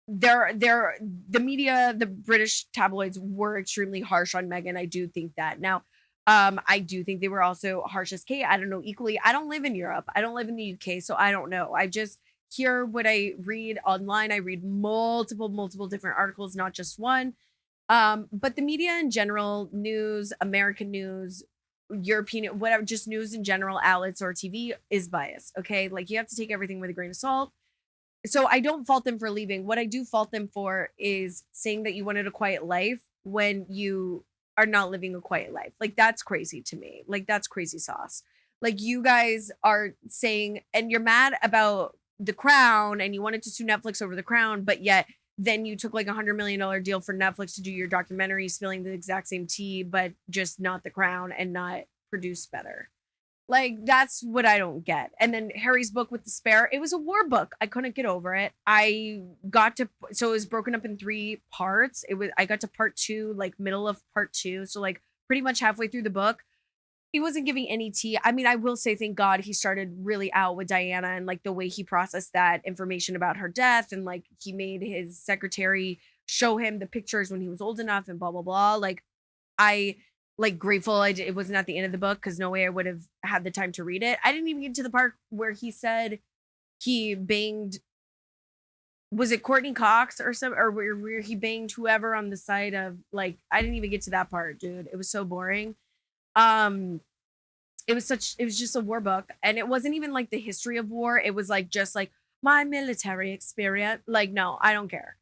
the media, the British tabloids were extremely harsh on Meghan. I do think that. Now, I do think they were also harsh as Kate. I don't know, equally. I don't live in Europe. I don't live in the UK, so I don't know. I just hear what I read online. I read multiple different articles, not just one. But the media in general, news, American news, your opinion, whatever, just news in general, outlets or TV is biased. Okay. Like you have to take everything with a grain of salt. So I don't fault them for leaving. What I do fault them for is saying that you wanted a quiet life when you are not living a quiet life. Like that's crazy to me. Like that's crazy sauce. Like you guys are saying, and you're mad about The Crown and you wanted to sue Netflix over The Crown, but yet then you took like $100 million deal for Netflix to do your documentary spilling the exact same tea, but just not The Crown and not produced better. Like that's what I don't get. And then Harry's book with the spare, it was a war book. I couldn't get over it. I got to so it was broken up in 3 parts. I got to part 2, like middle of part 2. So like pretty much halfway through the book. He wasn't giving any tea. I mean, I will say thank God he started really out with Diana and like the way he processed that information about her death and like he made his secretary show him the pictures when he was old enough and blah blah blah. Like I like grateful it wasn't at the end of the book because no way I would have had the time to read it. I didn't even get to the part where he said he banged, was it Courtney Cox or some, or where he banged whoever on the side of, like, I didn't even get to that part, dude. It was so boring. Um, it was just a war book, and it wasn't even like the history of war. It was like just like my military experience. Like, no, I don't care.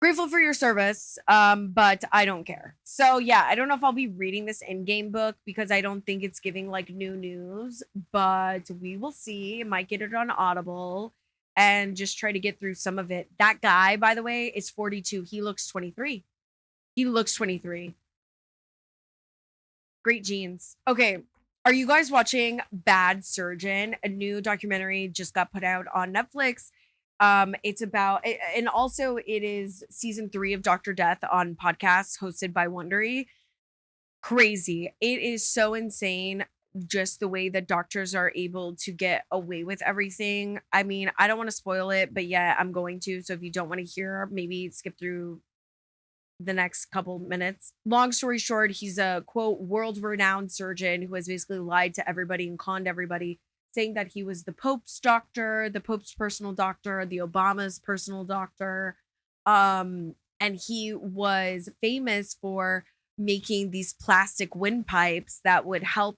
Grateful for your service, but I don't care. So yeah, I don't know if I'll be reading this Endgame book because I don't think it's giving like new news, but we will see. Might get it on Audible and just try to get through some of it. That guy, by the way, is 42. He looks 23. He looks 23. Great genes. Okay. Are you guys watching Bad Surgeon? A new documentary just got put out on Netflix. It's about, and also it is season 3 of Dr. Death on podcasts hosted by Wondery. Crazy. It is so insane just the way that doctors are able to get away with everything. I mean, I don't want to spoil it, but yeah, I'm going to. So if you don't want to hear, maybe skip through the next couple minutes. Long story short, he's a quote world renowned surgeon who has basically lied to everybody and conned everybody, saying that he was the Pope's doctor, the Pope's personal doctor, the Obama's personal doctor. And he was famous for making these plastic windpipes that would help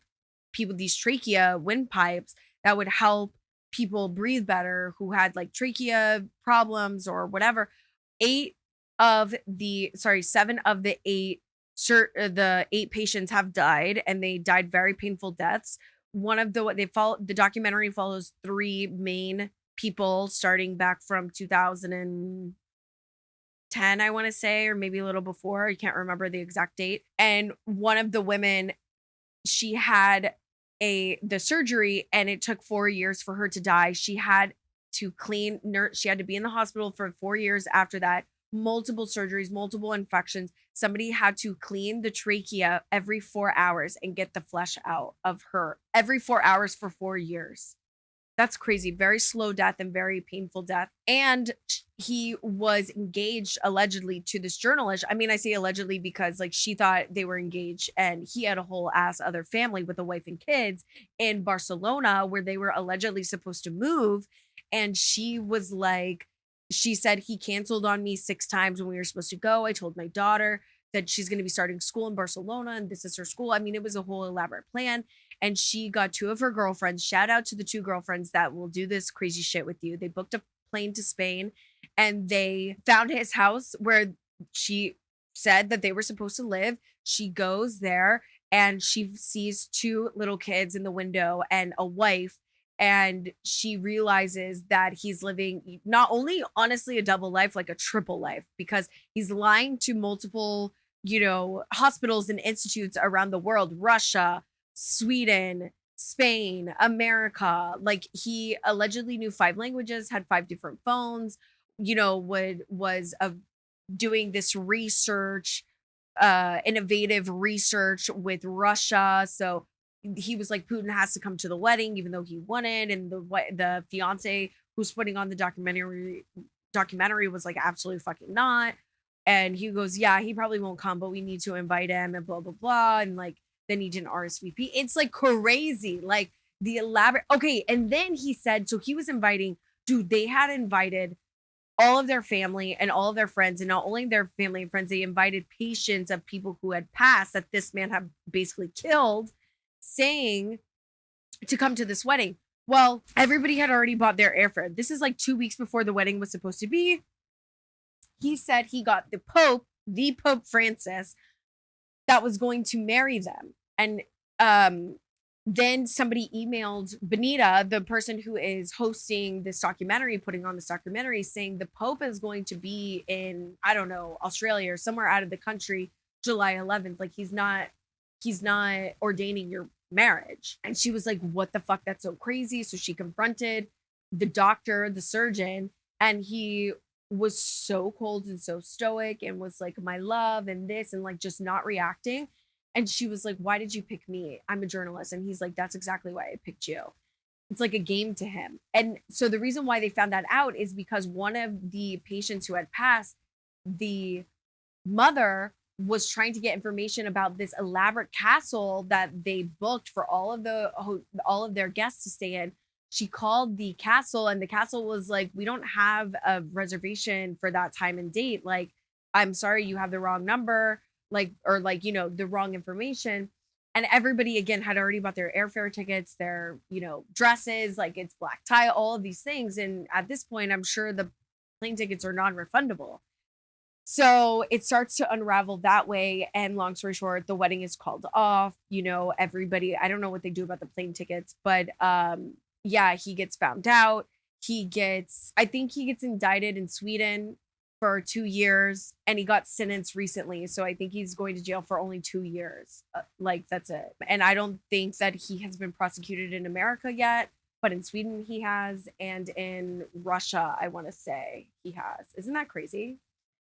people, these trachea windpipes that would help people breathe better who had like trachea problems or whatever. 7 of the 8 the 8 patients have died, and they died very painful deaths. One of the documentary follows 3 main people starting back from 2010, I want to say, or maybe a little before. I can't remember the exact date. And one of the women, she had the surgery and it took 4 years for her to die. She had to she had to be in the hospital for 4 years after that. Multiple surgeries, multiple infections. Somebody had to clean the trachea every 4 hours and get the flesh out of her every 4 hours for 4 years. That's crazy. Very slow death and very painful death. And he was engaged allegedly to this journalist. I mean, I say allegedly because like she thought they were engaged, and he had a whole ass other family with a wife and kids in Barcelona where they were allegedly supposed to move. And she was like, she said he canceled on me 6 times when we were supposed to go. I told my daughter that she's going to be starting school in Barcelona and this is her school. I mean, it was a whole elaborate plan. And she got 2 of her girlfriends. Shout out to the 2 girlfriends that will do this crazy shit with you. They booked a plane to Spain and they found his house where she said that they were supposed to live. She goes there and she sees 2 little kids in the window and a wife. And she realizes that he's living not only honestly a double life, like a triple life, because he's lying to multiple, hospitals and institutes around the world, Russia, Sweden, Spain, America. Like he allegedly knew 5 languages, had 5 different phones, was doing this research, innovative research with Russia. So he was like, Putin has to come to the wedding, even though he wanted. And the fiance who's putting on the documentary was like, absolutely fucking not. And he goes, yeah, he probably won't come, but we need to invite him and blah, blah, blah. And like, then he didn't RSVP. It's like crazy. Like the elaborate. Okay. And then he said, so he was inviting, dude, they had invited all of their family and all of their friends, and not only their family and friends, they invited patients of people who had passed that this man had basically killed. saying to come to this wedding. Well, everybody had already bought their airfare. This is like 2 weeks before the wedding was supposed to be. He said he got the Pope Francis, that was going to marry them. And then somebody emailed Benita, the person who is hosting this documentary, putting on this documentary, saying the Pope is going to be in, I don't know, Australia or somewhere out of the country, July 11th. Like he's not ordaining your marriage. And she was like, what the fuck? That's so crazy. So she confronted the doctor, the surgeon, and he was so cold and so stoic and was like, my love and this, and like just not reacting. And she was like, why did you pick me? I'm a journalist. And he's like, that's exactly why I picked you. It's like a game to him. And so the reason why they found that out is because one of the patients who had passed, the mother was trying to get information about this elaborate castle that they booked for all of their guests to stay in. She called the castle, and the castle was like, we don't have a reservation for that time and date. Like, I'm sorry, you have the wrong number, like, or like, you know, the wrong information. And everybody again had already bought their airfare tickets, their, you know, dresses, like it's black tie, all of these things. And at this point, I'm sure the plane tickets are non-refundable. So it starts to unravel that way. And long story short, the wedding is called off. You know, everybody, I don't know what they do about the plane tickets, but yeah, he gets found out. I think he gets indicted in Sweden for 2 years, and he got sentenced recently. So I think he's going to jail for only 2 years. Like, that's it. And I don't think that he has been prosecuted in America yet, but in Sweden he has. And in Russia, I want to say he has. Isn't that crazy?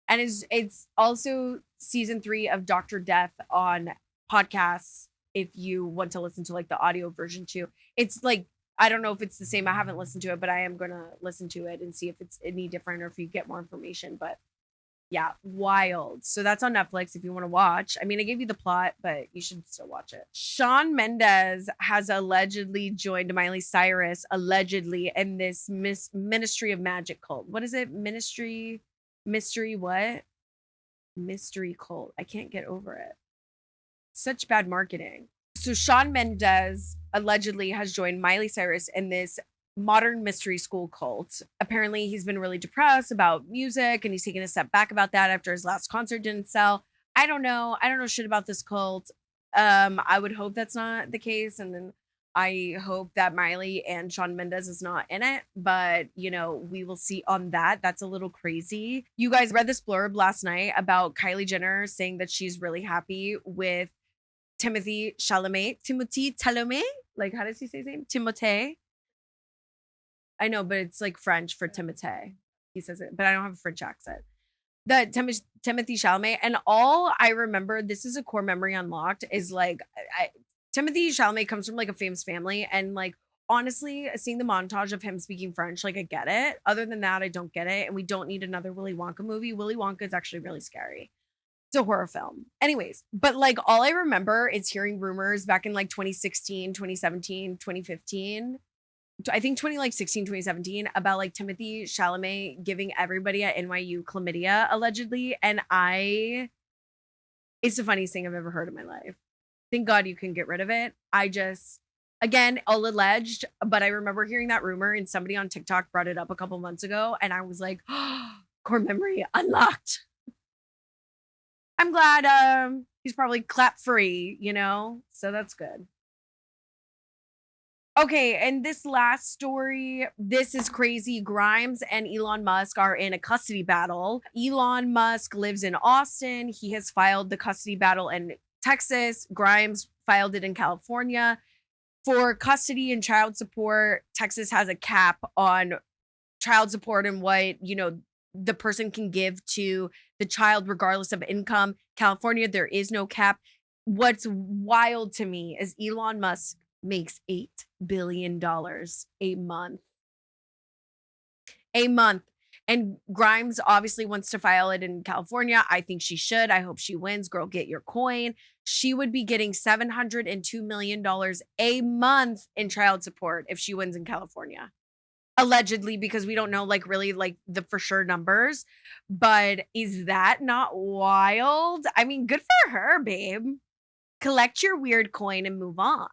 And it's also season 3 of Dr. Death on podcasts. If you want to listen to like the audio version too, it's like, I don't know if it's the same. I haven't listened to it, but I am going to listen to it and see if it's any different or if you get more information. But yeah, wild. So that's on Netflix if you want to watch. I mean, I gave you the plot, but you should still watch it. Shawn Mendes has allegedly joined Miley Cyrus, allegedly, in this Ministry of Magic cult. What is it? Mystery what? Mystery cult. I can't get over it. Such bad marketing. So Shawn Mendes allegedly has joined Miley Cyrus in this modern mystery school cult. Apparently he's been really depressed about music, and he's taken a step back about that after his last concert didn't sell. I don't know shit about this cult. I would hope that's not the case, and then I hope that Miley and Shawn Mendes is not in it, but you know, we will see on that. That's a little crazy. You guys read this blurb last night about Kylie Jenner saying that she's really happy with Timothy Chalamet. Like, how does he say his name? Timothée. I know, but it's like French for Timothée. He says it, but I don't have a French accent. The Timothy Chalamet, and all I remember, this is a core memory unlocked, is like Timothy Chalamet comes from like a famous family, and like honestly, seeing the montage of him speaking French, like I get it. Other than that, I don't get it, and we don't need another Willy Wonka movie. Willy Wonka is actually really scary. It's a horror film. Anyways, but like all I remember is hearing rumors back in like 2016, 2017, 2015. I think 2016, 2017 about like Timothy Chalamet giving everybody at NYU chlamydia allegedly. And it's the funniest thing I've ever heard in my life. Thank God you can get rid of it. Again, all alleged, but I remember hearing that rumor and somebody on TikTok brought it up a couple months ago. And I was like, oh, core memory unlocked. I'm glad he's probably clap free, you know? So that's good. Okay, and this last story, this is crazy. Grimes and Elon Musk are in a custody battle. Elon Musk lives in Austin. He has filed the custody battle in Texas. Grimes filed it in California. For custody and child support, Texas has a cap on child support and what, you know, the person can give to the child regardless of income. California, there is no cap. What's wild to me is Elon Musk makes $8 billion a month. And Grimes obviously wants to file it in California. I think she should. I hope she wins. Girl, get your coin. She would be getting $702 million a month in child support if she wins in California. Allegedly, because we don't know like really like the for sure numbers. But is that not wild? I mean, good for her, babe. Collect your weird coin and move on.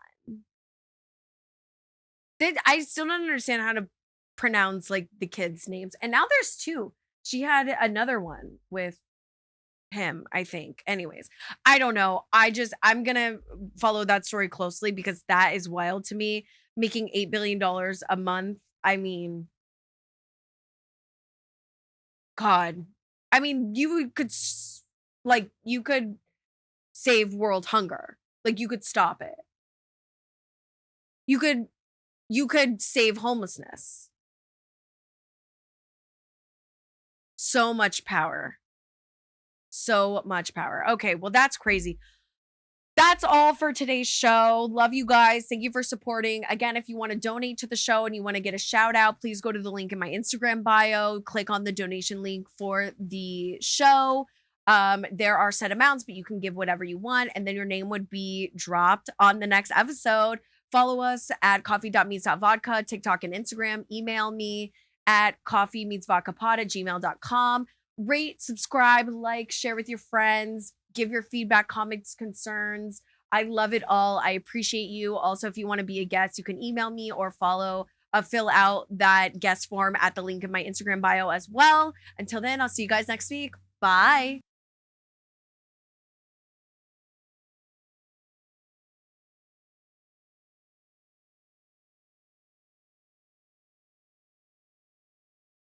I still don't understand how to pronounce, like, the kids' names, and now there's 2. She had another one with him, I think. Anyways, I don't know. I'm gonna follow that story closely because that is wild to me. Making $8 billion a month. I mean, God. I mean, you could save world hunger. Like you could stop it. You could you could save homelessness. So much power. So much power. Okay, well that's crazy. That's all for today's show. Love you guys. Thank you for supporting. Again, if you want to donate to the show and you want to get a shout out, please go to the link in my Instagram bio, click on the donation link for the show. There are set amounts, but you can give whatever you want, and then your name would be dropped on the next episode. Follow us at coffee.meets.vodka, TikTok and Instagram. Email me at coffeemeetsvodkapod@gmail.com. Rate, subscribe, like, share with your friends, give your feedback, comments, concerns. I love it all. I appreciate you. Also, if you want to be a guest, you can email me or fill out that guest form at the link in my Instagram bio as well. Until then, I'll see you guys next week. Bye.